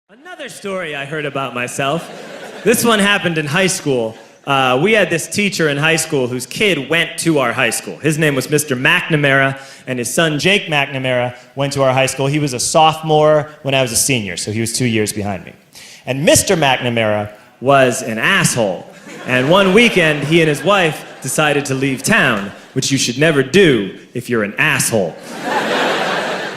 Another story I heard about myself. This one happened in high school. We had this teacher in high school whose kid went to our high school. His name was Mr. McNamara, and his son Jake McNamara went to our high school. He was a sophomore when I was a senior, so he was 2 years behind me. And Mr. McNamara was an asshole. And one weekend, he and his wife decided to leave town, which you should never do if you're an asshole.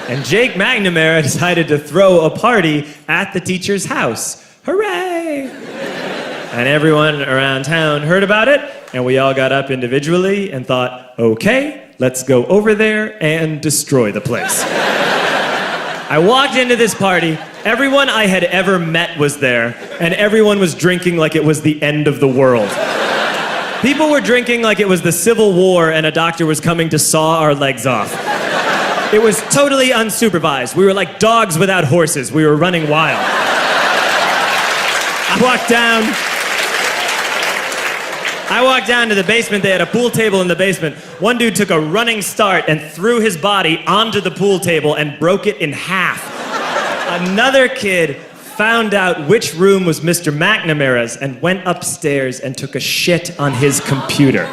And Jake McNamara decided to throw a party at the teacher's house. Hooray! And everyone around town heard about it, and we all got up individually and thought, okay, let's go over there and destroy the place. I walked into this party, everyone I had ever met was there, and everyone was drinking like it was the end of the world. People were drinking like it was the Civil War and a doctor was coming to saw our legs off. It was totally unsupervised. We were like dogs without horses. We were running wild. I walked down to the basement. They had a pool table in the basement. One dude took a running start and threw his body onto the pool table and broke it in half. Another kid found out which room was Mr. McNamara's and went upstairs and took a shit on his computer.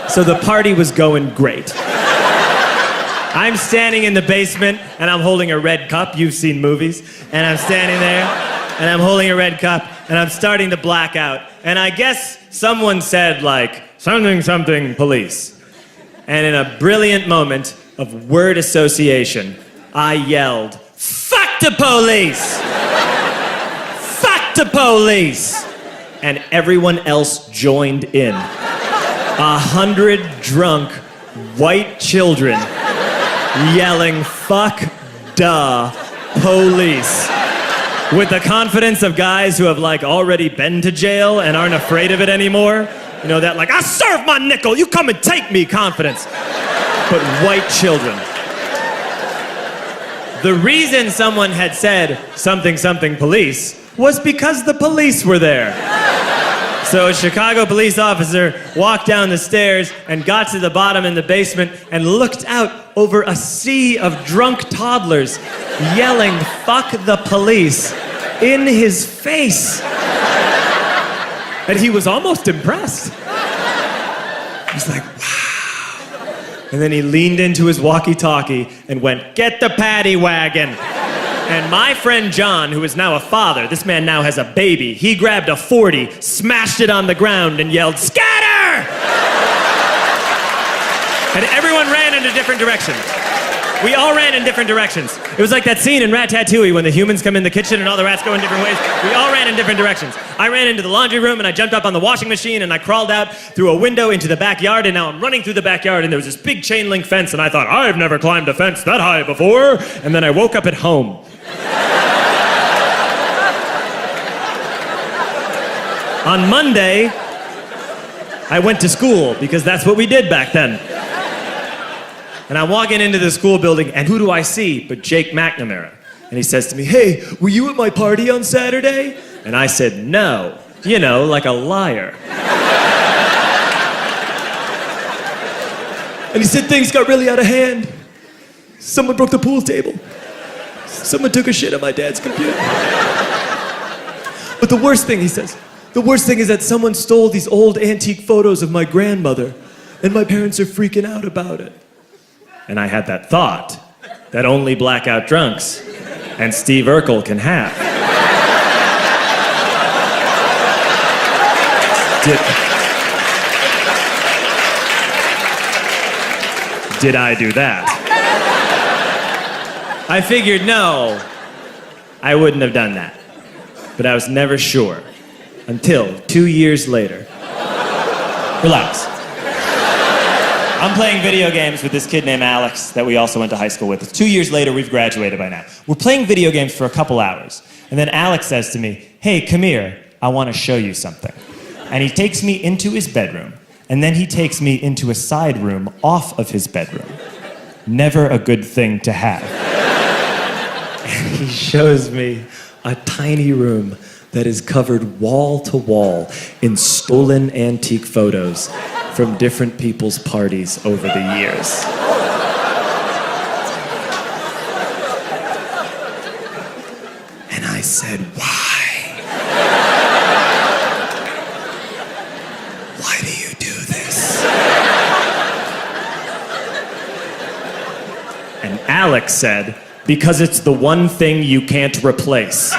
So the party was going great. I'm standing in the basement and I'm holding a red cup. You've seen movies. And I'm standing there and I'm holding a red cup and I'm starting to black out. And I guess someone said like, something, something, police. And in a brilliant moment of word association, I yelled, fuck the police! Fuck the police! And everyone else joined in. 100 drunk white children yelling, fuck the police. With the confidence of guys who have like already been to jail and aren't afraid of it anymore. You know, that like, I serve my nickel, you come and take me confidence. But white children. The reason someone had said something, something, police was because the police were there. So a Chicago police officer walked down the stairs and got to the bottom in the basement and looked out over a sea of drunk toddlers yelling, fuck the police, in his face. And he was almost impressed. He was like, wow. And then he leaned into his walkie-talkie and went, get the paddy wagon. And my friend John, who is now a father, this man now has a baby, he grabbed a 40, smashed it on the ground, and yelled, scatter! And everyone ran in a different direction. We all ran in different directions. It was like that scene in Ratatouille when the humans come in the kitchen and all the rats go in different ways. We all ran in different directions. I ran into the laundry room and I jumped up on the washing machine and I crawled out through a window into the backyard, and now I'm running through the backyard and there was this big chain link fence and I thought, I've never climbed a fence that high before. And then I woke up at home. On Monday, I went to school because that's what we did back then. And I'm walking into the school building, and who do I see but Jake McNamara? And he says to me, hey, were you at my party on Saturday? And I said, no. You know, like a liar. And he said, things got really out of hand. Someone broke the pool table. Someone took a shit on my dad's computer. But the worst thing, he says, the worst thing is that someone stole these old antique photos of my grandmother, and my parents are freaking out about it. And I had that thought that only blackout drunks and Steve Urkel can have. Did I do that? I figured, no, I wouldn't have done that. But I was never sure until 2 years later. Relax. I'm playing video games with this kid named Alex that we also went to high school with. 2 years later, we've graduated by now. We're playing video games for a couple hours. And then Alex says to me, hey, come here, I want to show you something. And he takes me into his bedroom, and then he takes me into a side room off of his bedroom. Never a good thing to have. And he shows me a tiny room that is covered wall to wall in stolen antique photos from different people's parties over the years. said, "Why? Why do you do this?" And Alex said, "Because it's the one thing you can't replace."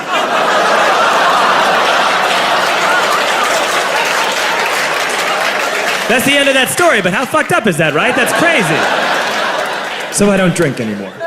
That's the end of that story, but how fucked up is that, right? That's crazy. So I don't drink anymore.